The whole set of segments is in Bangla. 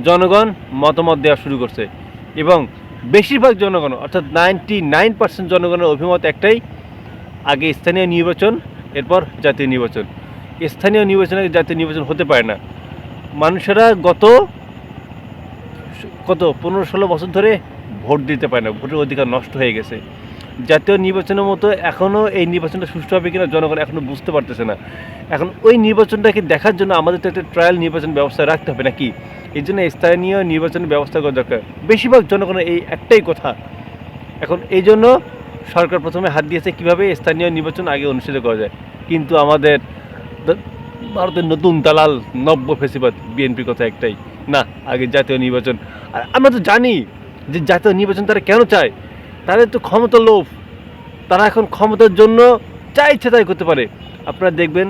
জনগণ মতামত দেওয়া শুরু করছে এবং বেশিরভাগ জনগণ অর্থাৎ 99% জনগণের অভিমত একটাই, আগে স্থানীয় নির্বাচন এরপর জাতীয় নির্বাচন। স্থানীয় নির্বাচনে জাতীয় নির্বাচন হতে পারে না। মানুষেরা গত 15-16 বছর ধরে ভোট দিতে পারে না, ভোটের অধিকার নষ্ট হয়ে গেছে। জাতীয় নির্বাচনের মতো এখনও এই নির্বাচনটা সুষ্ঠু হবে কিনা জনগণ এখনও বুঝতে পারতেছে না। এখন ওই নির্বাচনটাকে দেখার জন্য আমাদের তো একটা ট্রায়াল নির্বাচন ব্যবস্থা রাখতে হবে নাকি? এই জন্য স্থানীয় নির্বাচনের ব্যবস্থা করা দরকার। বেশিরভাগ জনগণের এই একটাই কথা। এখন এই জন্য সরকার প্রথমে হাত দিয়েছে কীভাবে স্থানীয় নির্বাচন আগে অনুষ্ঠিত করা যায়, কিন্তু আমাদের ভারতের নতুন দালাল নব্য ফেসিবাদ বিএনপির কথা একটাই, না আগে জাতীয় নির্বাচন। আর আমরা তো জানি যে জাতীয় নির্বাচন তারা কেন চায়, তাদের তো ক্ষমতার লোভ। তারা এখন ক্ষমতার জন্য যা ইচ্ছে তাই করতে পারে। আপনারা দেখবেন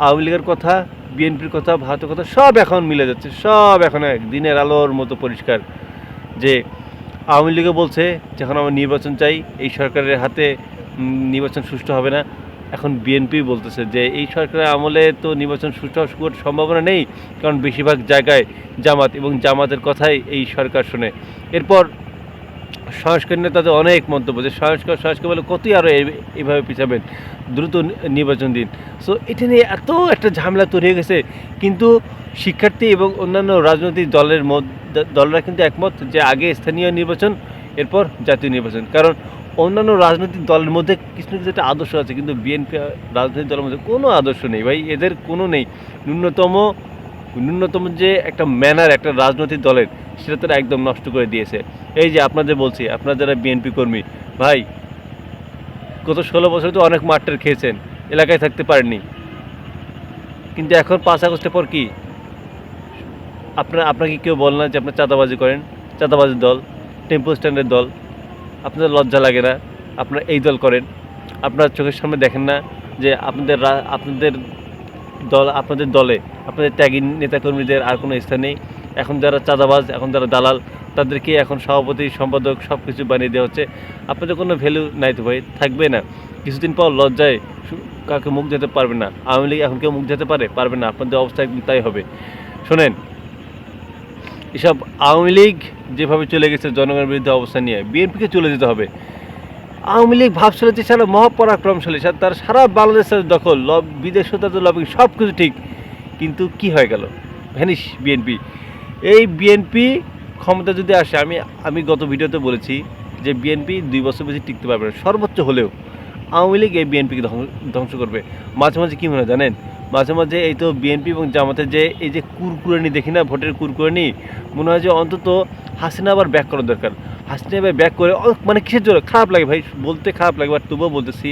আওয়ামী লীগের কথা, বিএনপির কথা, ভারতের কথা সব এখন মিলে যাচ্ছে, সব এখন দিনের আলোর মতো পরিষ্কার। যে আওয়ামী লীগও বলছে যখন আমরা নির্বাচন চাই, এই সরকারের হাতে নির্বাচন সুষ্ঠু হবে না। এখন বিএনপি বলতেছে যে এই সরকারের আমলে তো নির্বাচন সুষ্ঠু হওয়ার সম্ভাবনা নেই, কারণ বেশিরভাগ জায়গায় জামাত, এবং জামাতের কথাই এই সরকার শোনে। এরপর সংস্কার নিয়ে তাদের অনেক মন্তব্য, যে সংস্কার বলে কতই আরও এইভাবে পিছাবেন, দ্রুত নির্বাচন দিন। সো এটা নিয়ে এত একটা ঝামেলা তৈরি হয়ে গেছে। কিন্তু শিক্ষার্থী এবং অন্যান্য রাজনৈতিক দলরা কিন্তু একমত যে আগে স্থানীয় নির্বাচন এরপর জাতীয় নির্বাচন। কারণ অন্যান্য রাজনৈতিক দলের মধ্যে কিছু কিছু একটা আদর্শ আছে, কিন্তু বিএনপি রাজনৈতিক দলের মধ্যে কোনো আদর্শ নেই ভাই, এদের কোনো নেই। ন্যূনতম যে একটা ম্যানার একটা রাজনৈতিক দলের, সেটা তারা একদম নষ্ট করে দিয়েছে। এই যে আপনাদের বলছি, আপনারা যারা বিএনপি কর্মী ভাই, গত 16 বছর তো অনেক মারটার খেয়েছেন, এলাকায় থাকতে পারেননি, কিন্তু এখন 5 আগস্টের পর কি আপনাকে কেউ বল না যে আপনার চাঁদাবাজি করেন, চাঁদাবাজির দল, টেম্পো স্ট্যান্ডের দল, আপনাদের লজ্জা লাগে না? আপনারা এই দল করেন, আপনার চোখের সামনে দেখেন না যে আপনাদের দলে আপনাদের ত্যাগী নেতাকর্মীদের আর কোনো স্থান নেই? এখন যারা চাঁদাবাজ, এখন যারা দালাল, তাদেরকে এখন সভাপতি, সম্পাদক সব কিছু বানিয়ে দেওয়া হচ্ছে। আপনাদের কোনো ভ্যালু নাই তো ভাই, থাকবে না। কিছুদিন পর লজ্জায় কাউকে মুখ যেতে পারবে না। আওয়ামী লীগ এখন কেউ মুখ যেতে পারবে না। আপনাদের অবস্থা একদিন তাই হবে। শোনেন, এসব আওয়ামী লীগ যেভাবে চলে গেছে জনগণের বিরুদ্ধে অবস্থান নিয়ে, বিএনপিকে চলে যেতে হবে। আওয়ামী লীগ ভাবছিল যে সারা মহাপরাক্রমশালী, তার সারা বাংলাদেশের দখল, বিদেশে তাদের লবিং সব কিছু ঠিক, কিন্তু কি হয়ে গেল? Vanish BNP. এই বিএনপি ক্ষমতা যদি আসে, আমি গত ভিডিওতে বলেছি যে বিএনপি 2 বছর বেশি টিকতে পারবে না, সর্বোচ্চ হলেও। আওয়ামী লীগ এই বিএনপিকে ধ্বংস করবে। মাঝে মাঝে কী মনে হয় জানেন? মাঝে মাঝে এই তো বিএনপি এবং জামাতের যে এই যে কুরকুরানি দেখি না, ভোটের কুরকুরানি, মনে হয় যে অন্তত হাসিনা আবার ব্যাক করা দরকার। হাসিনা ভাই ব্যাক করে, মানে কিসের জন্য খারাপ লাগে ভাই, বলতে খারাপ লাগে, বাট তবুও বলতেছি,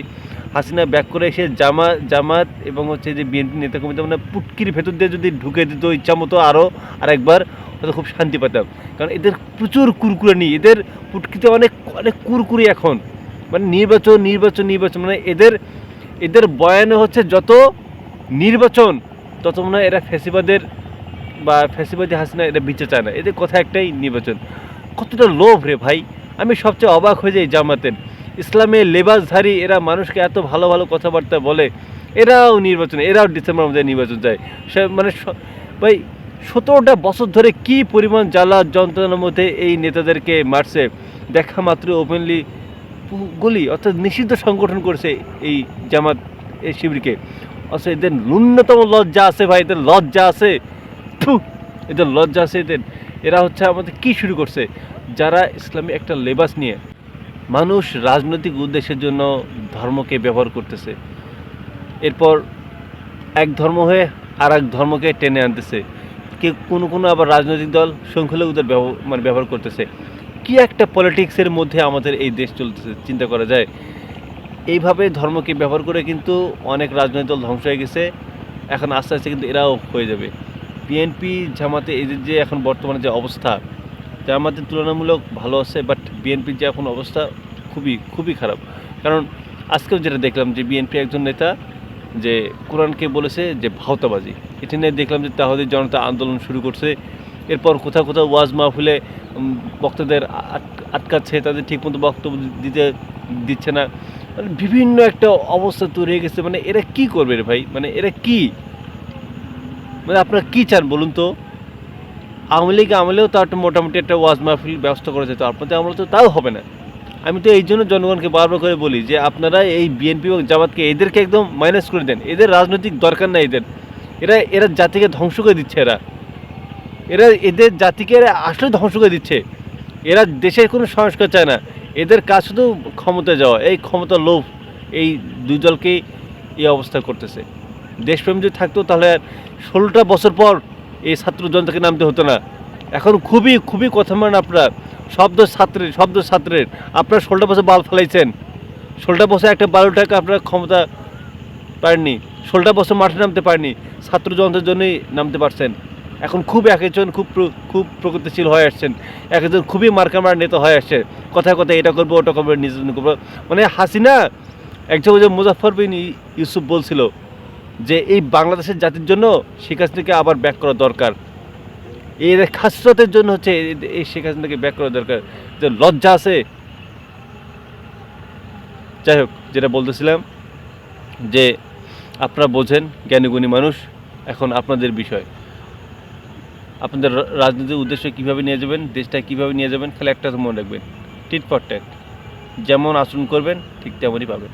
হাসিনা ব্যাক করে এসে জামাত এবং হচ্ছে যে বিএনপি নেতাকর্মীদের মানে পুটকির ভেতর দিয়ে যদি ঢুকে দিত ইচ্ছা মতো আরেকবার, হয়তো খুব শান্তি পেতাম। কারণ এদের প্রচুর কুরকুরানি, এদের পুটকিতে অনেক অনেক কুরকুরি এখন, মানে নির্বাচন, মানে এদের বয়ানে হচ্ছে যত নির্বাচন, তত মনে হয় এরা ফ্যাসিবাদী হাসিনা এটা বিচার চায় না। এদের কথা একটাই, নির্বাচন। কতটা লোভ রে ভাই! আমি সবচেয়ে অবাক হয়ে যাই জামাতের, ইসলামের লেবাসধারী এরা মানুষকে এত ভালো ভালো কথাবার্তা বলে, এরাও ডিসেম্বর মধ্যে নির্বাচন চায়। সে মানে ভাই 17টা বছর ধরে কি পরিমাণ জ্বালা যন্ত্রণার মধ্যে এই নেতাদেরকে মারছে, দেখা মাত্র ওপেনলি গুলি, অর্থাৎ নিষিদ্ধ সংগঠন করছে এই জামাত, এই শিবিরকে। অথচ এদের ন্যূনতম লজ্জা আছে ভাই, এদের লজ্জা আছে, এদের লজ্জা আছে এদের। এরা হচ্ছে আমাদের কি শুরু করছে, যারা ইসলামী একটা লেবাস নিয়ে মানুষ রাজনৈতিক উদ্দেশ্যের জন্য ধর্মকে ব্যবহার করতেছে, এরপর এক ধর্ম হয়ে আর এক ধর্মকে টেনে আনতেছে। কোনো আবার রাজনৈতিক দল সংখ্যালঘুদের ব্যবহার করতেছে। কি একটা পলিটিক্সের মধ্যে আমাদের এই দেশ চলতেছে, চিন্তা করা যায়? এইভাবে ধর্মকে ব্যবহার করে কিন্তু অনেক রাজনৈতিক দল ধ্বংস হয়ে গেছে। এখন আস্তে আস্তে কিন্তু এরাও হয়ে যাবে। বিএনপি জামাতে এদের যে এখন বর্তমানে যে অবস্থা, জামাতের তুলনামূলক ভালো আছে, বাট বিএনপির যে এখন অবস্থা খুবই খুবই খারাপ। কারণ আজকেও যেটা দেখলাম যে বিএনপি একজন নেতা যে কোরআনকে বলেছে যে ভাওতাবাজি, এটা নিয়ে দেখলাম যে তাওহীদের জনতা আন্দোলন শুরু করছে। এরপর কোথাও ওয়াজ মাহফিলে বক্তাদের আটকাচ্ছে, তাদের ঠিকমতো বক্তব্য দিচ্ছে না, মানে বিভিন্ন একটা অবস্থা তৈরি হয়ে গেছে। মানে এরা কি করবে রে ভাই, মানে এরা কি, মানে আপনারা কি চান বলুন তো? আওয়ামী লীগ আমলেও তো একটা মোটামুটি একটা ওয়াজ মাহফিল ব্যবস্থা করেছে, তো আপনাদের আমলে তো তাও হবে না। আমি তো এই জন্য জনগণকে বারবার করে বলি যে আপনারা এই বিএনপি এবং জামাতকে এদেরকে একদম মাইনাস করে দেন, এদের রাজনৈতিক দরকার নাই এদের। এরা জাতিকে ধ্বংস করে দিচ্ছে, এদের জাতিকে আসলে ধ্বংস করে দিচ্ছে। এরা দেশের কোনো সংস্কার চায় না, এদের কাজ শুধু ক্ষমতায় যাওয়া, এই ক্ষমতার লোভ এই দুই দলকেই এই অবস্থা করতেছে। দেশপ্রেম যদি থাকতো তাহলে 16টা বছর পর এই ছাত্র জনতাকে নামতে হতো না। এখন খুবই খুবই কথা মান আপনার শব্দ ছাত্রের আপনার 16টা বছর বাল ফেলাইছেন, 16টা বছর একটা 12টাকে আপনার ক্ষমতা পারেননি, 16টা বছর মাঠে নামতে পারেনি, ছাত্র জনতার জন্যই নামতে পারছেন। এখন খুব একজন খুব প্রগতিশীল হয়ে আসছেন, একজন খুবই মার্কামার নেতা হয়ে আসছে, কথায় কথায় এটা করবো ওটা করবো নির্যাতন করবো। মানে হাসিনা একজন যে মুজাফফর বিন ইউসুফ বলছিল যে এই বাংলাদেশের জাতির জন্য শেখ হাসিনাকে আবার ব্যাক করা দরকার, এর খাসরতের জন্য হচ্ছে এই শেখ হাসিনাকে ব্যাক করা দরকার, যে লজ্জা আছে। যাই হোক, যেটা বলতেছিলাম যে আপনারা বোঝেন, জ্ঞানীগুণী মানুষ, এখন আপনাদের বিষয়, আপনাদের রাজনীতির উদ্দেশ্য কীভাবে নিয়ে যাবেন, দেশটা কীভাবে নিয়ে যাবেন, খালি একটা মনে রাখবেন, টিট ফর ট্যাট, যেমন আচরণ করবেন ঠিক তেমনই পাবেন।